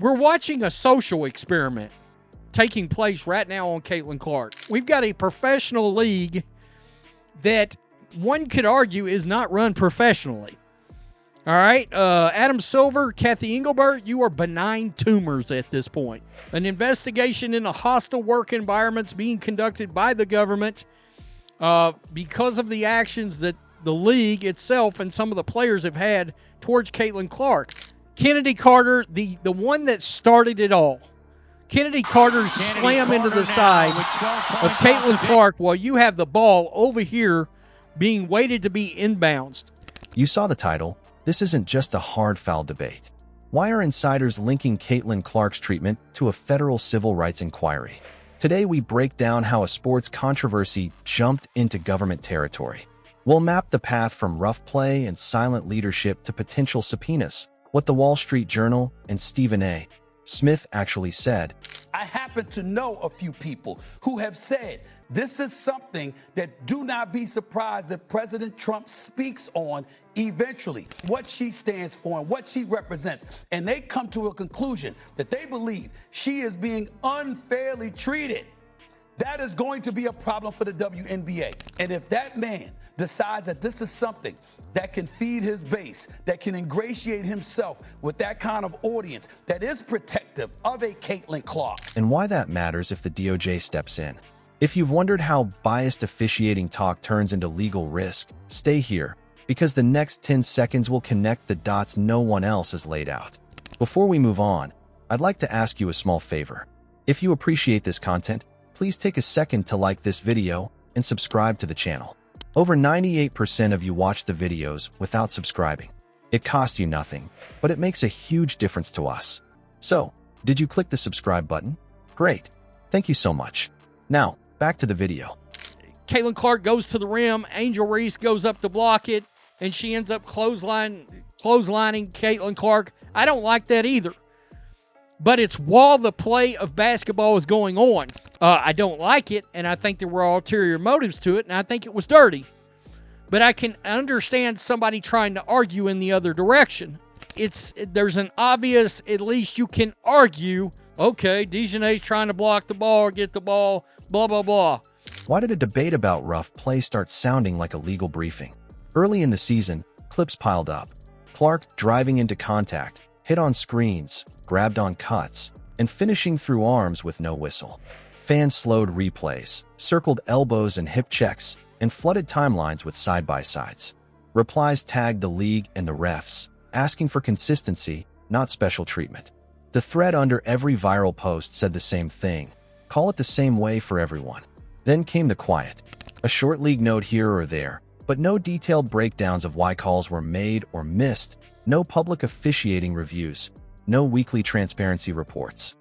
We're watching a social experiment taking place right now on Caitlin Clark. We've got a professional league that one could argue is not run professionally. All right, Adam Silver, Kathy Engelbert, you are benign tumors at this point. An investigation into hostile work environments being conducted by the government because of the actions that the league itself and some of the players have had towards Caitlin Clark. Kennedy Carter, the one that started it all. Kennedy Carter's slam into the side of Caitlin Clark while you have the ball over here being waited to be inbounced. You saw the title. This isn't just a hard foul debate. Why are insiders linking Caitlin Clark's treatment to a federal civil rights inquiry? Today we break down how a sports controversy jumped into government territory. We'll map the path from rough play and silent leadership to potential subpoenas, what the Wall Street Journal and Stephen A. Smith actually said. I happen to know a few people who have said this is something that do not be surprised that President Trump speaks on eventually, what she stands for and what she represents. And they come to a conclusion that they believe she is being unfairly treated. That is going to be a problem for the WNBA. And if that man decides that this is something that can feed his base, that can ingratiate himself with that kind of audience, that is protective of a Caitlin Clark. And why that matters if the DOJ steps in. If you've wondered how biased officiating talk turns into legal risk, stay here, because the next 10 seconds will connect the dots no one else has laid out. Before we move on, I'd like to ask you a small favor. If you appreciate this content, please take a second to like this video and subscribe to the channel. Over 98% of you watch the videos without subscribing. It costs you nothing, but it makes a huge difference to us. So, did you click the subscribe button? Great. Thank you so much. Now, back to the video. Caitlin Clark goes to the rim. Angel Reese goes up to block it, and she ends up clotheslining Caitlin Clark. I don't like that either. But it's while the play of basketball is going on. I don't like it, and I think there were ulterior motives to it, and I think it was dirty. But I can understand somebody trying to argue in the other direction. There's an obvious, at least you can argue, okay, Dejanay's trying to block the ball or get the ball, blah, blah, blah. Why did a debate about rough play start sounding like a legal briefing? Early in the season, clips piled up. Clark driving into contact, hit on screens, grabbed on cuts, and finishing through arms with no whistle. Fans slowed replays, circled elbows and hip checks, and flooded timelines with side-by-sides. Replies tagged the league and the refs, asking for consistency, not special treatment. The thread under every viral post said the same thing. Call it the same way for everyone. Then came the quiet. A short league note here or there, but no detailed breakdowns of why calls were made or missed, no public officiating reviews, no weekly transparency reports.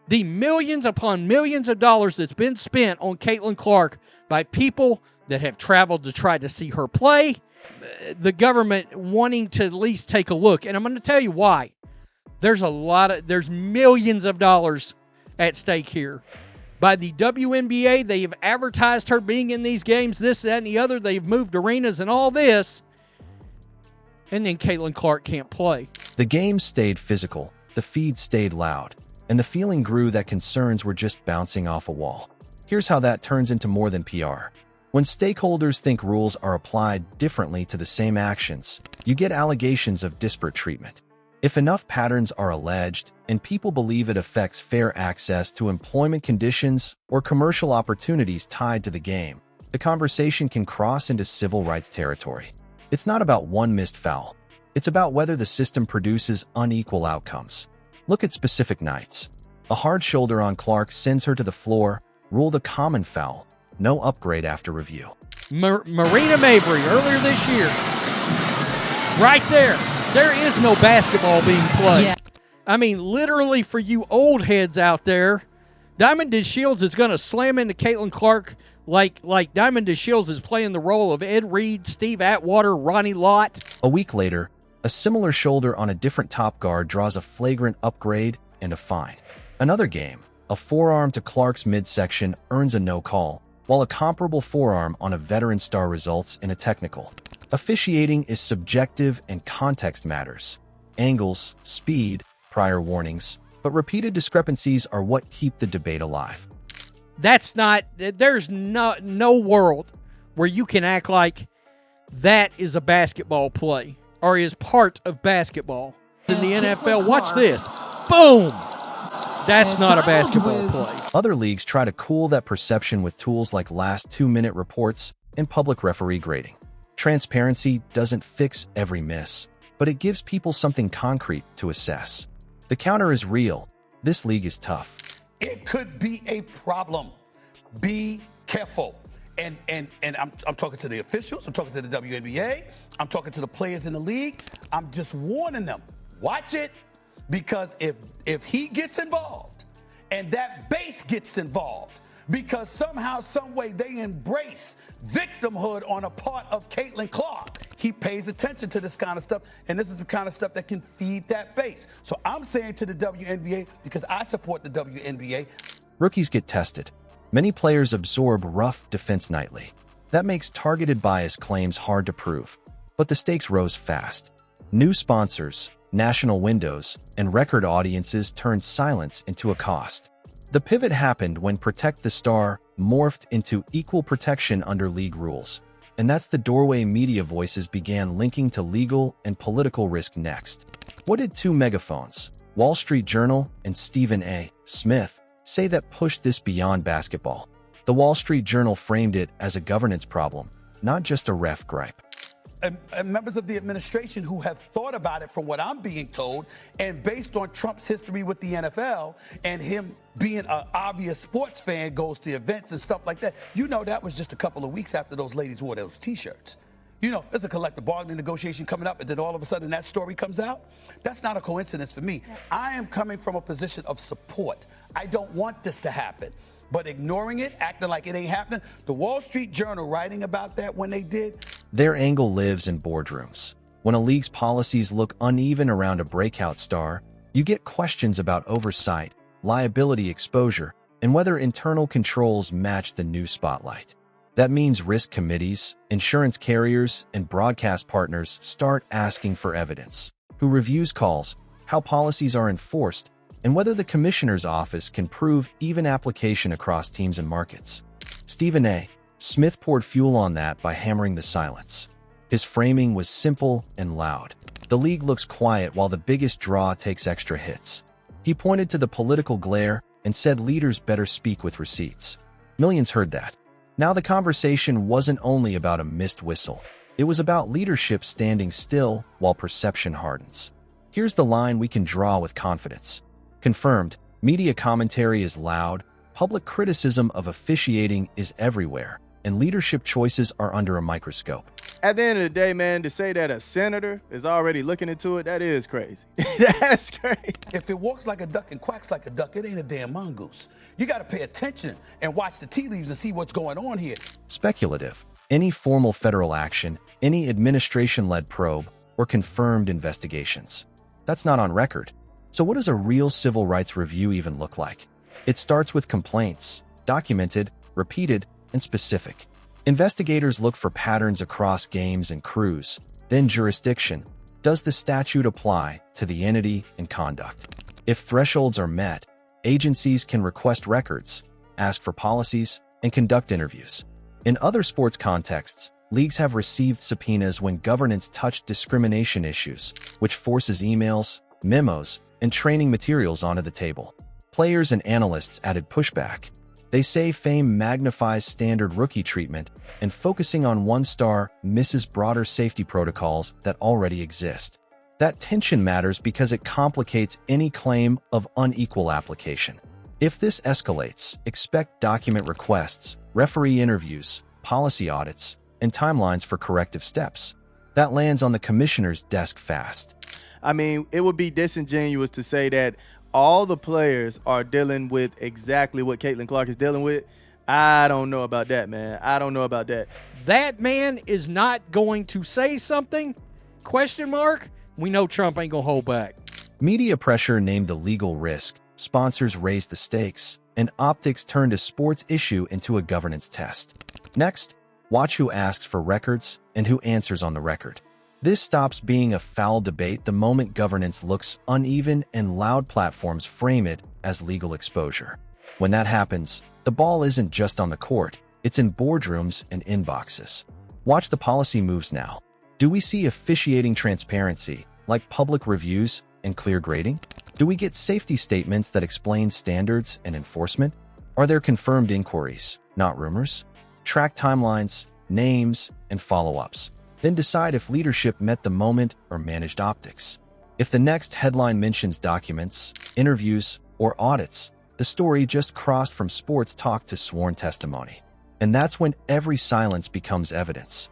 The millions upon millions of dollars that's been spent on Caitlin Clark by people that have traveled to try to see her play, the government wanting to at least take a look. And I'm going to tell you why. There's millions of dollars at stake here. By the WNBA, they have advertised her being in these games, this, that, and the other. They've moved arenas and all this. And then Caitlin Clark can't play. The game stayed physical, the feed stayed loud, and the feeling grew that concerns were just bouncing off a wall. Here's how that turns into more than PR. When stakeholders think rules are applied differently to the same actions, you get allegations of disparate treatment. If enough patterns are alleged, and people believe it affects fair access to employment conditions or commercial opportunities tied to the game, the conversation can cross into civil rights territory. It's not about one missed foul. It's about whether the system produces unequal outcomes. Look at specific nights. A hard shoulder on Clark sends her to the floor, ruled a common foul, no upgrade after review. Marina Mabry earlier this year. Right there. There is no basketball being played. Yeah. I mean, literally for you old heads out there, Diamond DeShields is going to slam into Caitlin Clark like Diamond DeShields is playing the role of Ed Reed, Steve Atwater, Ronnie Lott. A week later, a similar shoulder on a different top guard draws a flagrant upgrade and a fine. Another game, a forearm to Clark's midsection earns a no call, while a comparable forearm on a veteran star results in a technical. Officiating is subjective and context matters. Angles, speed, prior warnings, But repeated discrepancies are what keep the debate alive. There's no world where you can act like that is a basketball play or is part of basketball. In the NFL, watch this. Boom! That's not a basketball play. Other leagues try to cool that perception with tools like last 2-minute reports and public referee grading. Transparency doesn't fix every miss, but it gives people something concrete to assess. The counter is real. This league is tough. It could be a problem. Be careful. And I'm talking to the officials. I'm talking to the WNBA. I'm talking to the players in the league. I'm just warning them. Watch it, because if he gets involved and that base gets involved, because somehow, some way they embrace victimhood on a part of Caitlin Clark, he pays attention to this kind of stuff, and this is the kind of stuff that can feed that base. So I'm saying to the WNBA, because I support the WNBA. Rookies get tested. Many players absorb rough defense nightly. That makes targeted bias claims hard to prove, but the stakes rose fast. New sponsors, national windows, and record audiences turned silence into a cost. The pivot happened when Protect the Star morphed into equal protection under league rules, and that's the doorway media voices began linking to legal and political risk next. What did two megaphones, Wall Street Journal and Stephen A. Smith, say that pushed this beyond basketball? The Wall Street Journal framed it as a governance problem, not just a ref gripe. And members of the administration who have thought about it, from what I'm being told, and based on Trump's history with the NFL and him being an obvious sports fan, goes to events and stuff like that. That was just a couple of weeks after those ladies wore those T-shirts. There's a collective bargaining negotiation coming up, and then all of a sudden that story comes out. That's not a coincidence for me. I am coming from a position of support. I don't want this to happen. But ignoring it, acting like it ain't happening, the Wall Street Journal writing about that when they did. Their angle lives in boardrooms. When a league's policies look uneven around a breakout star, you get questions about oversight, liability exposure, and whether internal controls match the new spotlight. That means risk committees, insurance carriers, and broadcast partners start asking for evidence. Who reviews calls, how policies are enforced, and whether the commissioner's office can prove even application across teams and markets. Stephen A. Smith poured fuel on that by hammering the silence. His framing was simple and loud. The league looks quiet while the biggest draw takes extra hits. He pointed to the political glare and said leaders better speak with receipts. Millions heard that. Now the conversation wasn't only about a missed whistle. It was about leadership standing still while perception hardens. Here's the line we can draw with confidence. Confirmed, media commentary is loud, public criticism of officiating is everywhere, and leadership choices are under a microscope. At the end of the day, man, to say that a senator is already looking into it, that is crazy. That's crazy. If it walks like a duck and quacks like a duck, it ain't a damn mongoose. You got to pay attention and watch the tea leaves and see what's going on here. Speculative. Any formal federal action, any administration-led probe, or confirmed investigations. That's not on record. So what does a real civil rights review even look like? It starts with complaints, documented, repeated, and specific. Investigators look for patterns across games and crews, then jurisdiction. Does the statute apply to the entity and conduct? If thresholds are met, agencies can request records, ask for policies, and conduct interviews. In other sports contexts, leagues have received subpoenas when governance touched discrimination issues, which forces emails, memos, and training materials onto the table. Players and analysts added pushback. They say fame magnifies standard rookie treatment, and focusing on one star misses broader safety protocols that already exist. That tension matters because it complicates any claim of unequal application. If this escalates, expect document requests, referee interviews, policy audits, and timelines for corrective steps. That lands on the commissioner's desk fast. I mean, it would be disingenuous to say that all the players are dealing with exactly what Caitlin Clark is dealing with. I don't know about that, man. I don't know about that. That man is not going to say something? Question mark? We know Trump ain't gonna hold back. Media pressure named the legal risk, sponsors raised the stakes, and optics turned a sports issue into a governance test. Next, watch who asks for records and who answers on the record. This stops being a foul debate the moment governance looks uneven and loud platforms frame it as legal exposure. When that happens, the ball isn't just on the court, it's in boardrooms and inboxes. Watch the policy moves now. Do we see officiating transparency, like public reviews and clear grading? Do we get safety statements that explain standards and enforcement? Are there confirmed inquiries, not rumors? Track timelines, names, and follow-ups. Then decide if leadership met the moment or managed optics. If the next headline mentions documents, interviews, or audits, the story just crossed from sports talk to sworn testimony. And that's when every silence becomes evidence.